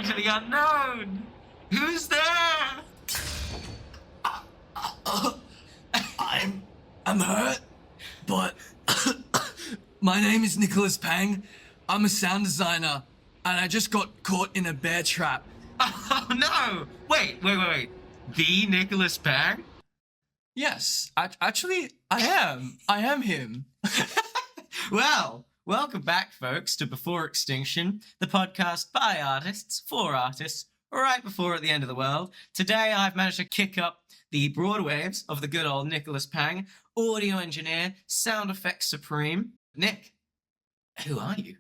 into the unknown. Who's there? I'm hurt, but my name is Nicholas Pang. I'm a sound designer, and I just got caught in a bear trap. Oh no! Wait. The Nicholas Pang? Yes, actually, I am him. Well, welcome back, folks, to Before Extinction, the podcast by artists, for artists, right before at the end of the world. Today, I've managed to kick up the broad waves of the good old Nicholas Pang, audio engineer, sound effects supreme. Nick, who are you?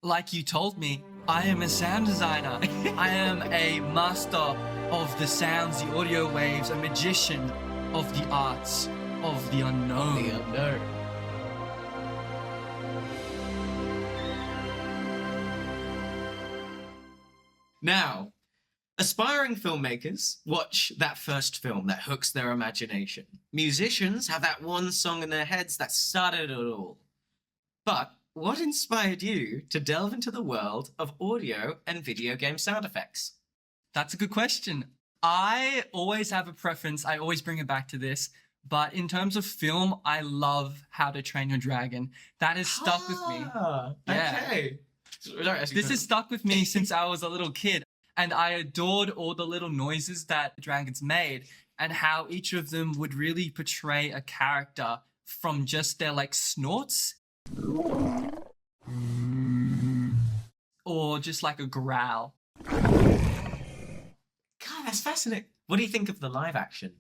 Like you told me, I am a sound designer. I am a master of the sounds, the audio waves, a magician of the arts of the unknown. The unknown. Now, aspiring filmmakers watch that first film that hooks their imagination. Musicians have that one song in their heads that started it all. But what inspired you to delve into the world of audio and video game sound effects? That's a good question. I always have a preference. I always bring it back to this. But in terms of film, I love How to Train Your Dragon. That has stuck with me. Yeah. Okay. This has stuck with me since I was a little kid. And I adored all the little noises that dragons made and how each of them would really portray a character from just their like snorts or just like a growl. God, that's fascinating. What do you think of the live action?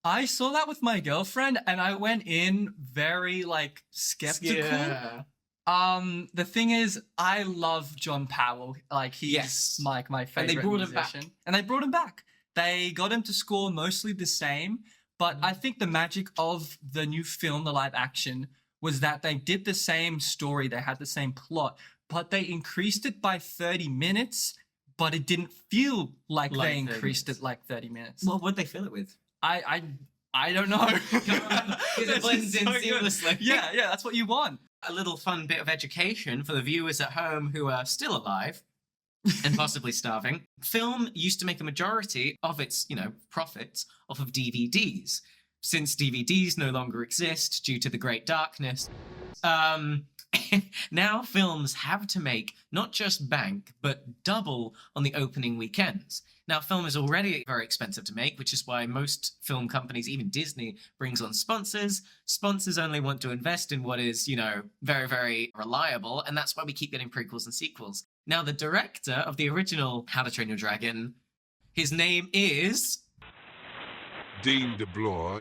I saw that with my girlfriend and I went in very like skeptical. Yeah. The thing is, I love John Powell. Like he's Yes. like my favorite And they brought musician. him back. And they brought him back. They got him to score mostly the same, but I think the magic of the new film, the live action, was that they did the same story. They had the same plot, but they increased it by 30 minutes, but it didn't feel like Like they 30 increased minutes. it like 30 minutes. Well, what'd they fill it with? I don't know. Because it blends in seamlessly. Yeah, that's what you want. A little fun bit of education for the viewers at home who are still alive and possibly starving. Film used to make a majority of its, profits off of DVDs. Since DVDs no longer exist due to the Great Darkness, now films have to make not just bank, but double on the opening weekends. Now, film is already very expensive to make, which is why most film companies, even Disney, brings on sponsors. Sponsors only want to invest in what is, very, very reliable, and that's why we keep getting prequels and sequels. Now, the director of the original How to Train Your Dragon, his name is Dean DeBlois.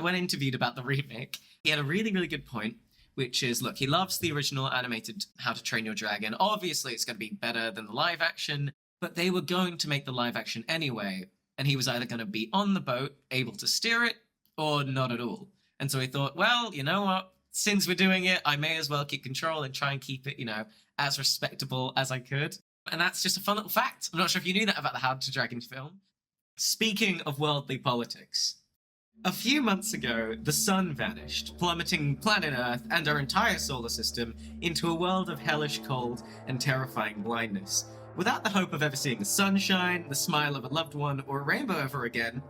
When interviewed about the remake, he had a really, really good point, which is, look, he loves the original animated How to Train Your Dragon. Obviously, it's going to be better than the live action, but they were going to make the live action anyway, and he was either going to be on the boat, able to steer it, or not at all. And so he thought, well, you know what? Since we're doing it, I may as well keep control and try and keep it, as respectable as I could. And that's just a fun little fact. I'm not sure if you knew that about the How to Dragon film. Speaking of worldly politics, a few months ago, the sun vanished, plummeting planet Earth and our entire solar system into a world of hellish cold and terrifying blindness. Without the hope of ever seeing the sunshine, the smile of a loved one, or a rainbow ever again,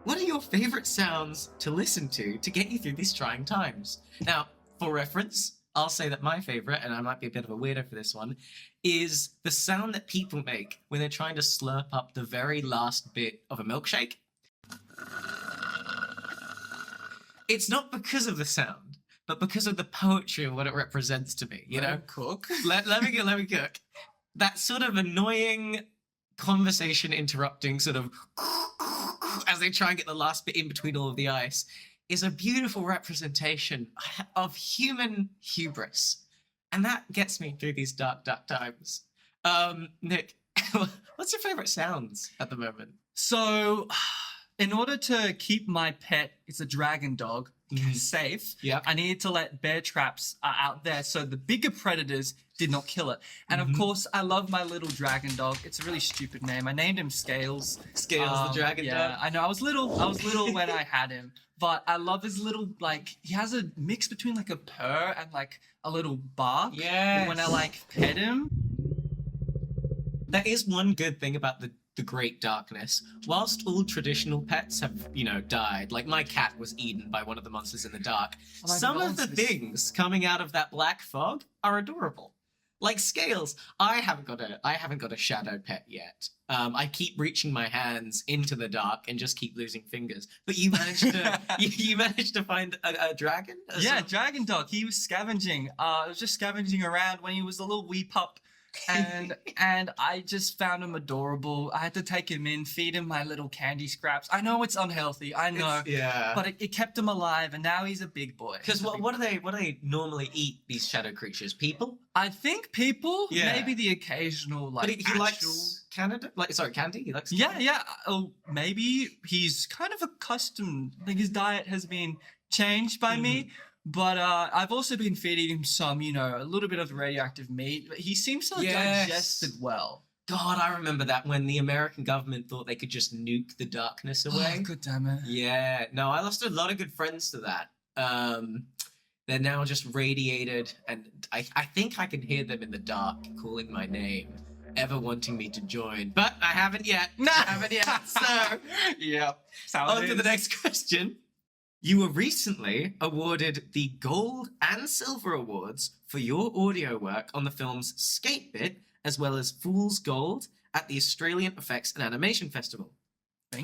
what are your favorite sounds to listen to get you through these trying times? Now, for reference, I'll say that my favorite, and I might be a bit of a weirdo for this one, is the sound that people make when they're trying to slurp up the very last bit of a milkshake. It's not because of the sound, but because of the poetry of what it represents to me, Cook. Let me cook. That sort of annoying conversation interrupting sort of as they try and get the last bit in between all of the ice is a beautiful representation of human hubris. And that gets me through these dark, dark times. Nick, what's your favorite sounds at the moment? So, in order to keep my pet, it's a dragon dog, safe, Yep. I needed to let bear traps out there so the bigger predators did not kill it. And of course, I love my little dragon dog. It's a really stupid name. I named him Scales. Scales the dragon dog. I know. I was little when I had him, but I love his little he has a mix between like a purr and like a little bark. Yes. When I pet him. That is one good thing about the Great Darkness. Whilst all traditional pets have, died, like my cat was eaten by one of the monsters in the dark, Oh my some of the goodness. things coming out of that black fog are adorable. Like Scales, I haven't got a shadow pet yet. I keep reaching my hands into the dark and just keep losing fingers. But you managed to you managed to find a dragon? Yeah, Dragon Dog. He was scavenging. I was just scavenging around when he was a little wee pup. And I just found him adorable. I had to take him in, feed him my little candy scraps. I know it's unhealthy, I know, Yeah. but it kept him alive, and now he's a big boy. Because what do they normally eat, these shadow creatures? People? I think people, Yeah. maybe the occasional But he actual... likes candy? He likes Yeah, candy? yeah. Oh, maybe he's kind of accustomed. Like his diet has been changed by me. But I've also been feeding him some, a little bit of radioactive meat. But he seems to have Yes. digested well. God, I remember that when the American government thought they could just nuke the darkness away. Oh, good damn it. Yeah, no, I lost a lot of good friends to that. They're now just radiated, and I think I can hear them in the dark calling my name, ever wanting me to join. But I haven't yet. So, Yeah. on to the next question. You were recently awarded the Gold and Silver Awards for your audio work on the films Skate Bit, as well as Fool's Gold at the Australian Effects and Animation Festival.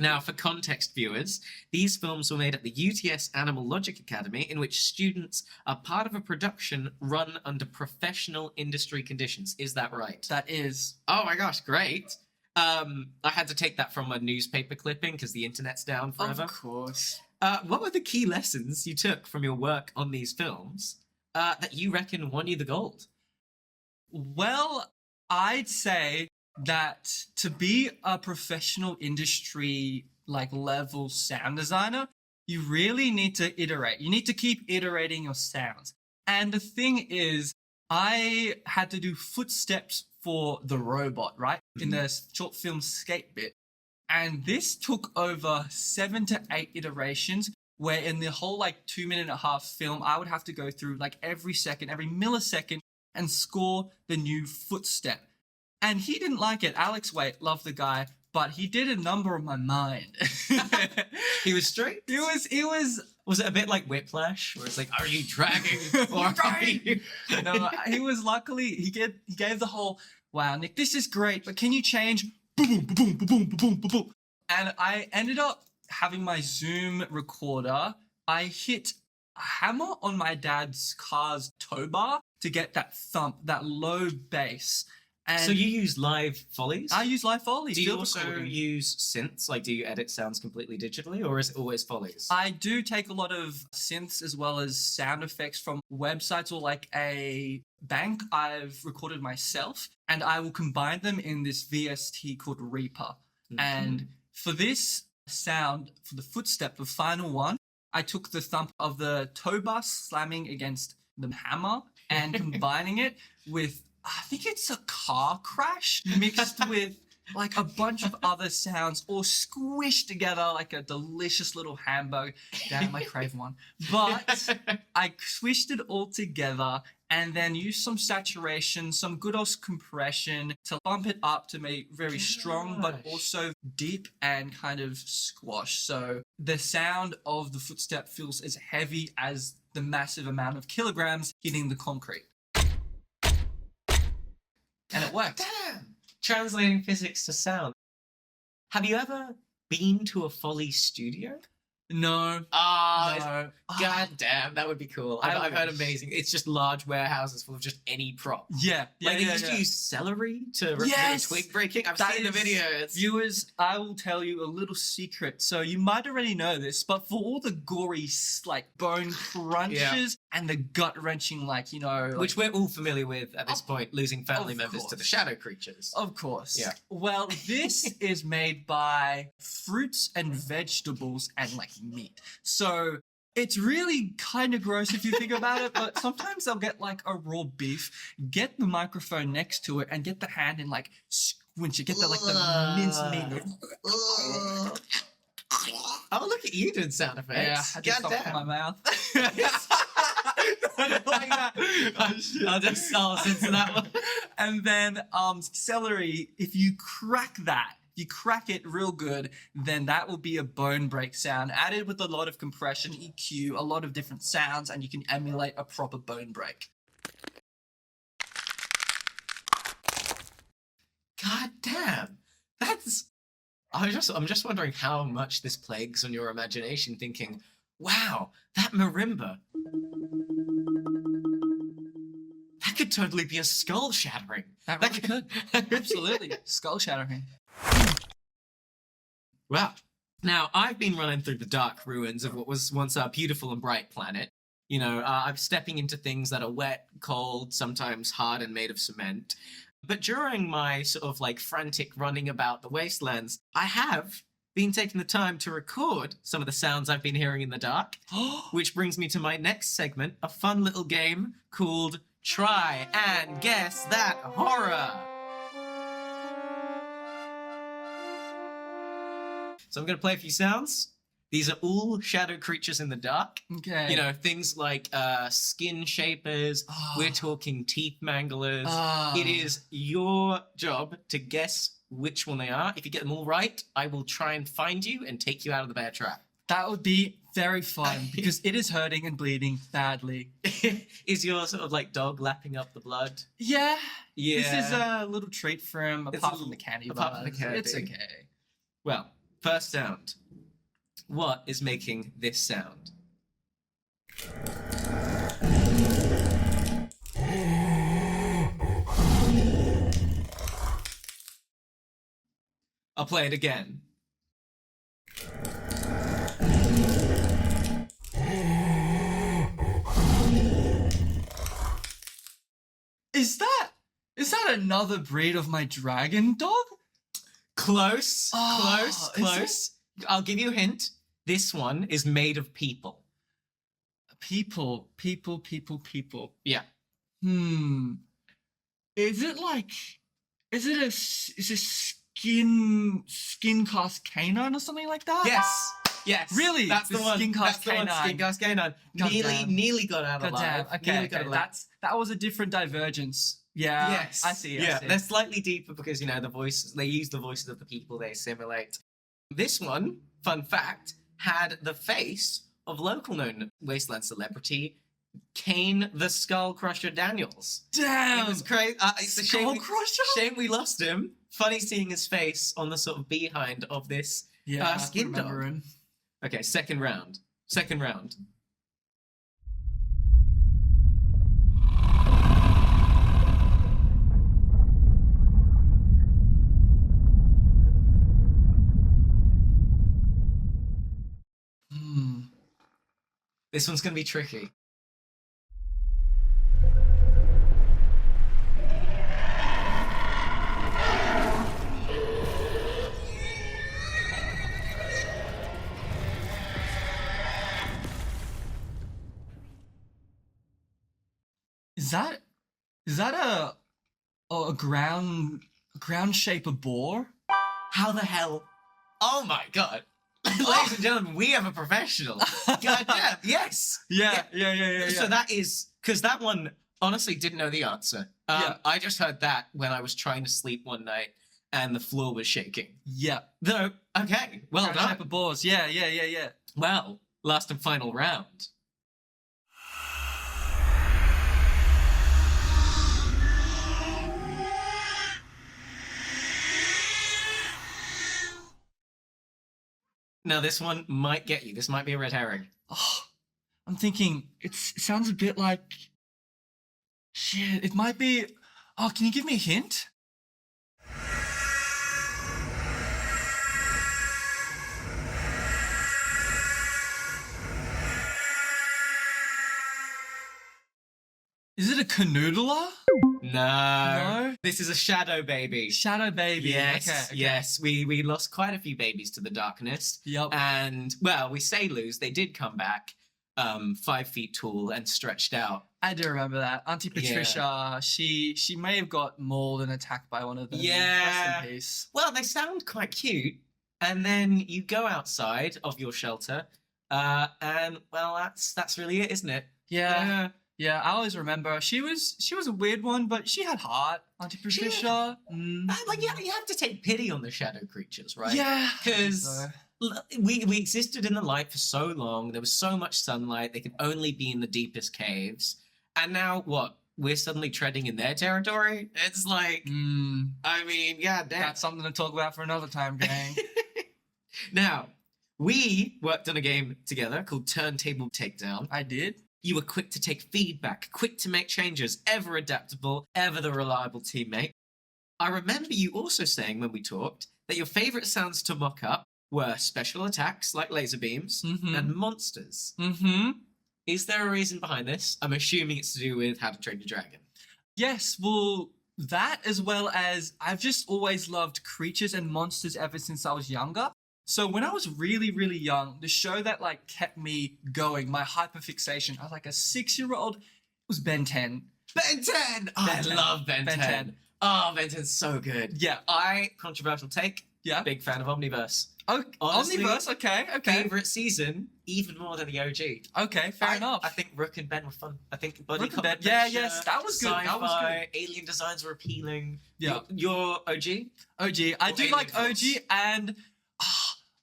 Now, for context, viewers, these films were made at the UTS Animal Logic Academy, in which students are part of a production run under professional industry conditions. Is that right? That is. Oh my gosh, great. I had to take that from a newspaper clipping because the internet's down forever. Of course. What were the key lessons you took from your work on these films that you reckon won you the gold? Well, I'd say that to be a professional industry level sound designer, you really need to iterate. You need to keep iterating your sounds. And the thing is, I had to do footsteps for the robot, right? In the short film Skate Bit. And this took over 7 to 8 iterations, where in the whole 2.5-minute film, I would have to go through every second, every millisecond, and score the new footstep. And he didn't like it. Alex Waite, loved the guy, but he did a number on my mind. He was straight? It was. Was it a bit like Whiplash, where it's like, are you dragging or are you? No, he was luckily, he gave the whole, wow, Nick, this is great, but can you change? Boom, boom, boom, boom, boom, boom, boom. And I ended up having my Zoom recorder. I hit a hammer on my dad's car's tow bar to get that thump, that low bass. And So you use live follies? I use live foley. Do you field also recording. use synths? Do you edit sounds completely digitally, or is it always follies? I do take a lot of synths as well as sound effects from websites or a bank I've recorded myself, and I will combine them in this VST called Reaper. And for this sound, for the footstep, the final one, I took the thump of the tow bar slamming against the hammer and combining it with, I think it's a car crash mixed with a bunch of other sounds all squished together like a delicious little hamburger. Damn, I crave one. But I squished it all together and then used some saturation, some good old compression to bump it up to make very strong, but also deep and kind of squash. So the sound of the footstep feels as heavy as the massive amount of kilograms hitting the concrete. And it worked. Damn! Translating physics to sound. Have you ever been to a Foley studio? No. Ah, No. god damn, that would be cool. I've heard amazing. It's just large warehouses full of just any prop. Yeah. They used to use celery to represent Yes! twig breaking. I've That seen the is- videos. Viewers, I will tell you a little secret. So you might already know this, but for all the gory, bone crunches and the gut wrenching, Which we're all familiar with at this point, losing family of members to the course. shadow creatures. Of course. Yeah. Well, this is made by fruits and vegetables and meat. So it's really kind of gross if you think about it, but sometimes I'll get a raw beef, get the microphone next to it and get the hand and squinch it, get the minced meat. Oh, look at you doing sound effects. Yeah, I just God stuffed damn. my mouth. like that. I'll just censor that one. And then celery, if you crack it real good, then that will be a bone break sound added with a lot of compression, EQ, a lot of different sounds, and you can emulate a proper bone break. God damn. I'm just wondering how much this plagues on your imagination, thinking, wow, that marimba. That could totally be a skull shattering. That really could. Absolutely. Skull shattering. Wow. Now, I've been running through the dark ruins of what was once a beautiful and bright planet. You know, I'm stepping into things that are wet, cold, sometimes hard and made of cement. But during my sort of like frantic running about the wastelands, I have been taking the time to record some of the sounds I've been hearing in the dark, which brings me to my next segment, a fun little game called Try and Guess That Horror. So I'm going to play a few sounds. These are all shadow creatures in the dark. Okay. You know, things like skin shapers. We're talking teeth manglers. It is your job to guess which one they are. If you get them all right, I will try and find you and take you out of the bear trap. That would be very fun because it is hurting and bleeding badly. Is your sort of like dog lapping up the blood? Yeah. Yeah. This is a little treat for him, apart from the candy apart bars. from the candy. It's okay. Well, first sound. What is making this sound? I'll play it again. Is that another breed of my dragon dog? Close, Oh, close. I'll give you a hint. This one is made of people. People. Yeah. Is it a skin cast canine or something like that? Yes. Really? That's the one. Skin cast That's the one. canine. Skin cast canine. Goddamn. Nearly got out God alive. damn. Okay. Nearly got alive. That was a different divergence. Yeah. Yes. I see. Yeah. They're slightly deeper because, you know, they use the voices of the people they assimilate. This one, fun fact, had the face of local known wasteland celebrity Kane the Skull Crusher Daniels. Damn. It was crazy. It's a Skull Crusher? shame we lost him. Funny seeing his face on the sort of behind of this skin dog. him. Okay, second round. This one's gonna be tricky. Is that a ground shape of boar? How the hell? Oh my god. Ladies and gentlemen, we have a professional. God damn, yes. Yeah. So that is, because that one honestly didn't know the answer. I just heard that when I was trying to sleep one night and the floor was shaking. Yeah. Though, okay, well Ground done. shape of boars. Yeah. Well, last and final round. Now, this one might get you. This might be a red herring. Oh, I'm thinking it sounds a bit like shit. It might be. Oh, can you give me a hint? Is it a canoodler? No. This is a shadow baby. Shadow baby. Yes, Okay. yes. We lost quite a few babies to the darkness. Yep. And, well, we say lose. They did come back 5 feet tall and stretched out. I do remember that. Auntie Patricia, she may have got mauled and attacked by one of them. Yeah. Rest in peace. Well, they sound quite cute. And then you go outside of your shelter, and, well, that's really it, isn't it? Yeah. Yeah, I always remember she was a weird one, but she had heart. Auntie Patricia. Like, you have to take pity on the shadow creatures, right? Yeah, Because so. we existed in the light for so long. There was so much sunlight. They could only be in the deepest caves. And now, what? We're suddenly treading in their territory? It's like, I mean, yeah, damn. That's something to talk about for another time, gang. Now, we worked on a game together called Turntable Takedown. I did. You were quick to take feedback, quick to make changes, ever adaptable, ever the reliable teammate. I remember you also saying when we talked that your favorite sounds to mock up were special attacks like laser beams and monsters. Is there a reason behind this? I'm assuming it's to do with How to Train Your Dragon. Yes, well, that as well as I've just always loved creatures and monsters ever since I was younger. So when I was really, really young, the show that like kept me going, my hyperfixation, I was like a 6-year-old, was Ben 10. Ben 10! Oh, I love Ben 10. Oh, Ben 10's so good. Yeah. Controversial take. Yeah. Big fan of Omniverse. Oh, Honestly, Omniverse, okay. Favorite season, even more than the OG. Okay, fair enough. I think Rook and Ben were fun. I think Buddy Rook and Cop Ben, yes, that was good. That was good. Alien designs were appealing. Yeah. Your OG? OG. I do Alien like Force. OG, and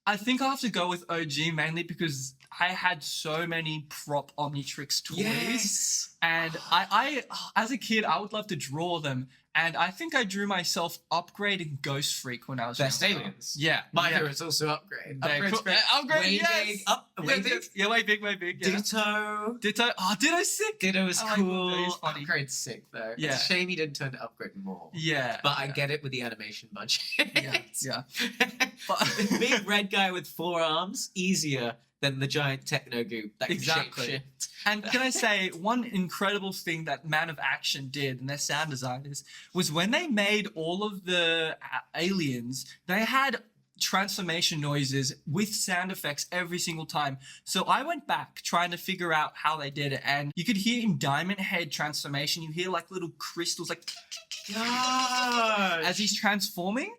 I think I have to go with OG mainly because I had so many prop Omnitrix toys. Yes. And I as a kid, I would love to draw them. And I think I drew myself upgrading Ghost Freak when I was Best younger. aliens. Yeah. My yeah. favorite's also Upgrade. They're Upgrade's cool. great. Upgrade, way yes. big. Way big. Yeah, way big, way big. Yeah. Ditto. Ditto. Oh, Ditto's sick. Ditto is I like cool. Ditto, he's funny. Upgrade's sick though. Yeah. It's a shame he didn't turn to Upgrade more. Yeah. But I get it with the animation budget. Yeah. The big red guy with 4 arms, easier than the giant techno goop that can Exactly. shapeshift. And can I say, one incredible thing that Man of Action did, and their sound designers, was when they made all of the aliens, they had transformation noises with sound effects every single time. So I went back trying to figure out how they did it, and you could hear in Diamond Head transformation, you hear like little crystals like Gosh. as he's transforming.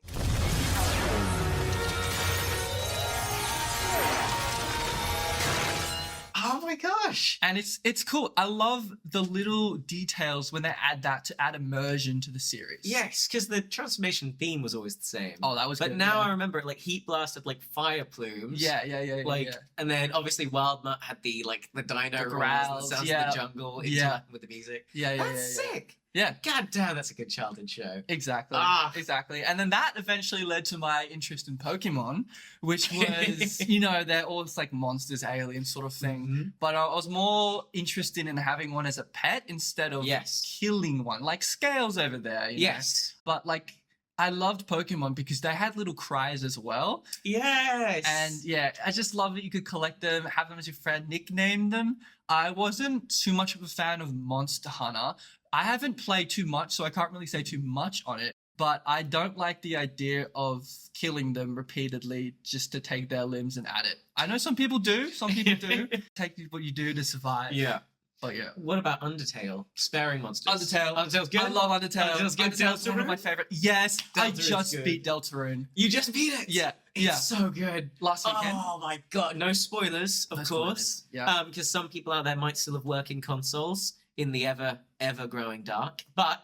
Oh my gosh. And it's cool. I love the little details when they add that to add immersion to the series. Yes, because the transformation theme was always the same. Oh, that was But good, now yeah. I remember it, like Heat Blast had like fire plumes. Yeah. Like, yeah. and then obviously Wild Nut had the dino roars, growls, the sounds yeah. of the jungle, Yeah. interacting with the music. Yeah. That's sick. Yeah. God damn, that's a good childhood show. Exactly. Ah. Exactly. And then that eventually led to my interest in Pokemon, which was, they're all like monsters, aliens sort of thing. Mhm. But I was more interested in having one as a pet instead of Yes. killing one, like Scales over there. you know? Yes. But like, I loved Pokemon because they had little cries as well. Yes. And yeah, I just love that you could collect them, have them as your friend, nickname them. I wasn't too much of a fan of Monster Hunter. I haven't played too much, so I can't really say too much on it. But I don't like the idea of killing them repeatedly just to take their limbs and add it. I know some people do. Some people do. Take what you do to survive. Yeah. But yeah. What about Undertale? Sparing monsters. Undertale's good. I love Undertale. Undertale's good. Undertale's one of Deltarune? my favorite. Yes, I Deltarune's just good. beat Deltarune. You just beat it. Yeah, It's yeah. so good. Last weekend. Oh my god! No spoilers, of No course. spoilers, yeah. Because some people out there might still have working consoles in the ever growing dark. But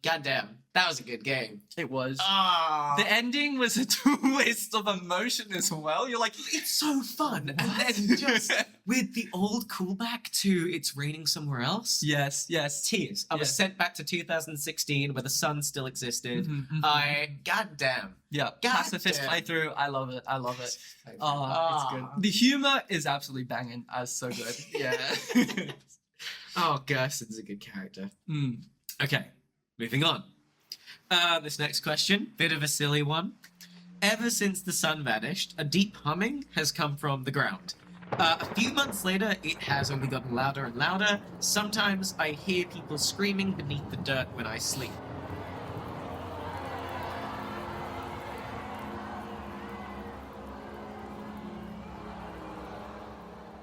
goddamn, that was a good game. It was. Ah, The ending was a twist of emotion as well. You're like, it's so fun, and then just with the old callback to "It's Raining Somewhere Else." yes. Tears. I was Yeah. sent back to 2016 where the sun still existed. Mhm. Goddamn. Yeah, God pacifist damn. playthrough. I love it. Oh, it's Ah. good. The humor is absolutely banging. It's so good. Yeah. Oh, Gerson's a good character. Mm. Okay, moving on. This next question, bit of a silly one. Ever since the sun vanished, a deep humming has come from the ground. A few months later, it has only gotten louder and louder. Sometimes I hear people screaming beneath the dirt when I sleep.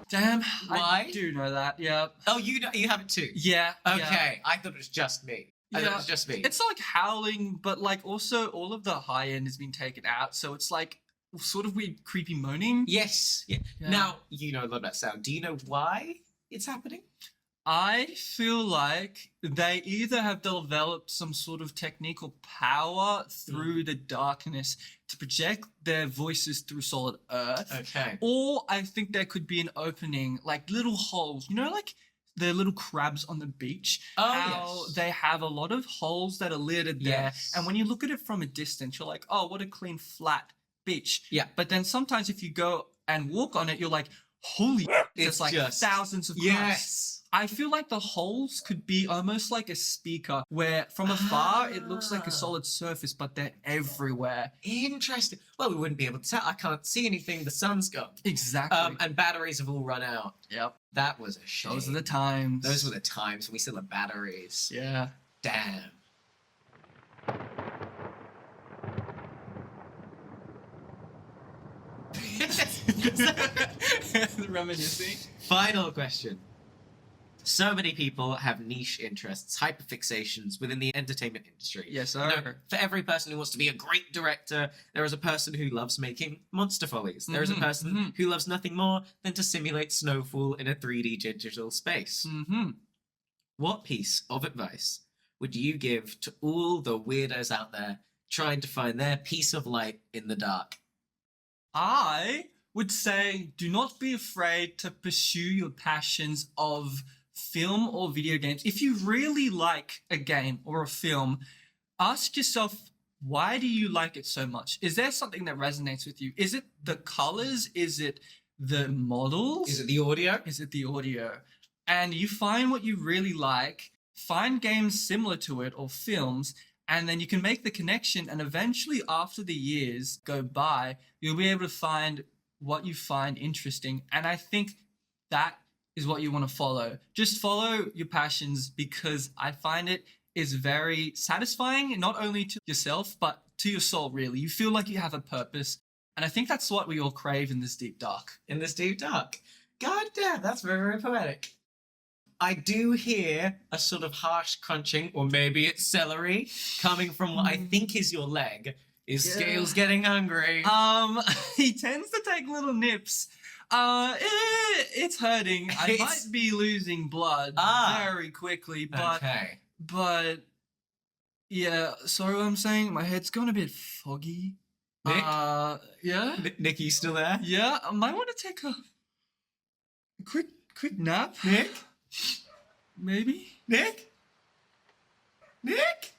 Damn. Why? I do know that. Yeah. Oh, you have it too? Yeah. yeah. Okay, I thought it was just me. I thought it Yeah. was just me. It's like howling, but like also all of the high end has been taken out, so it's like sort of weird, creepy moaning. Yes. Yeah. Yeah. Now, you know a lot about sound. Do you know why it's happening? I feel like they either have developed some sort of technical power through the darkness to project their voices through solid earth. Okay. Or I think there could be an opening, like little holes, like the little crabs on the beach. Oh, how yes. they have a lot of holes that are littered there. Yes. And when you look at it from a distance, you're like, oh, what a clean, flat beach. Yeah. But then sometimes if you go and walk on it, you're like, holy, there's It's like just- thousands of crabs. Yes. I feel like the holes could be almost like a speaker where from afar it looks like a solid surface, but they're everywhere. Interesting. Well, we wouldn't be able to tell. I can't see anything. The sun's gone. Exactly. And batteries have all run out. Yep. That was a shame. Those are the times. Those were the times when we still had batteries. Yeah. Damn. Reminiscing. Final question. So many people have niche interests, hyperfixations within the entertainment industry. Yes, You know, sir. for every person who wants to be a great director, there is a person who loves making monster follies. There is a person who loves nothing more than to simulate snowfall in a 3D digital space. Mm-hmm. What piece of advice would you give to all the weirdos out there trying to find their piece of light in the dark? I would say do not be afraid to pursue your passions of film or video games. If you really like a game or a film, ask yourself, why do you like it so much? Is there something that resonates with you? Is it the colors? Is it the models? Is it the audio? Is it the audio? And you find what you really like, find games similar to it or films, and then you can make the connection, and eventually after the years go by, you'll be able to find what you find interesting. And I think that is what you want to follow. Just follow your passions, because I find it is very satisfying, not only to yourself, but to your soul, really. You feel like you have a purpose. And I think that's what we all crave in this deep dark. In this deep dark. God damn, that's very, very poetic. I do hear a sort of harsh crunching, or maybe it's celery, coming from what I think is your leg. Is Yeah. Scales getting hungry? He tends to take little nips. It's hurting. I It's- might be losing blood very quickly, but okay. yeah. Sorry, what I'm saying. My head's gone a bit foggy. Nick? Yeah, Nick, you still there? yeah. I might want to take a quick nap. Nick? Maybe. Nick? Nick?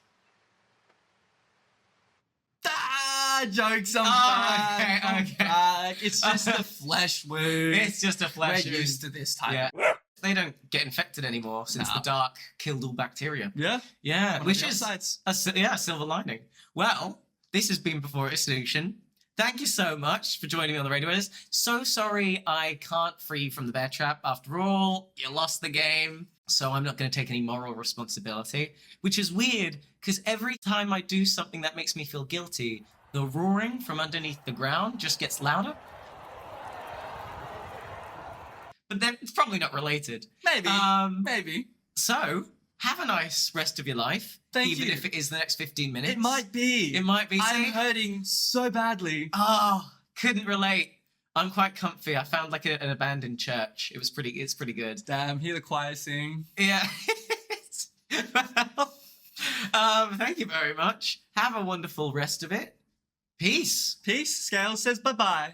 Jokes. I'm Oh, back. okay, I'm okay. back. It's just a flesh wound. It's just a flash. We're used to this type. Yeah. They don't get infected anymore since No. the dark killed all bacteria. Yeah. Yeah, One of which the is upsides. a silver lining. Well, this has been Before Extinction. Thank you so much for joining me on the radio. So sorry I can't free you from the bear trap. After all, you lost the game, so I'm not going to take any moral responsibility, which is weird because every time I do something that makes me feel guilty, the roaring from underneath the ground just gets louder. But then it's probably not related. Maybe. Maybe. So, have a nice rest of your life. Thank even you. if it is the next 15 minutes. It might be. It might be. I'm See? hurting so badly. Oh, couldn't relate. I'm quite comfy. I found like an abandoned church. It's pretty good. Damn, hear the choir sing. Yeah. Thank you very much. Have a wonderful rest of it. Peace. Peace. Scales says bye-bye.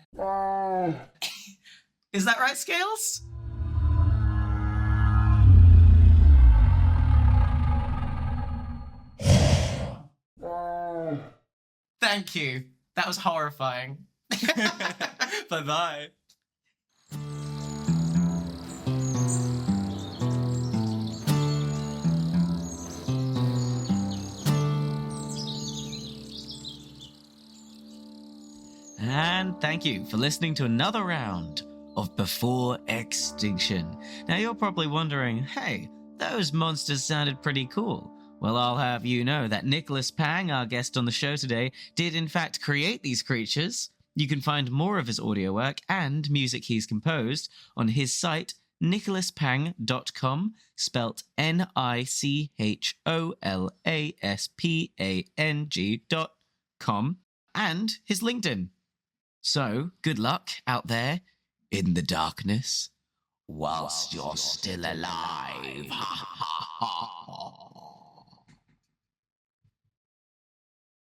Is that right, Scales? Thank you. That was horrifying. Bye-bye. And thank you for listening to another round of Before Extinction. Now you're probably wondering, hey, those monsters sounded pretty cool. Well, I'll have you know that Nicholas Pang, our guest on the show today, did in fact create these creatures. You can find more of his audio work and music he's composed on his site, nicholaspang.com, spelt NicholaSpang.com, and his LinkedIn. So, good luck out there in the darkness. whilst you're still alive. Ha ha ha.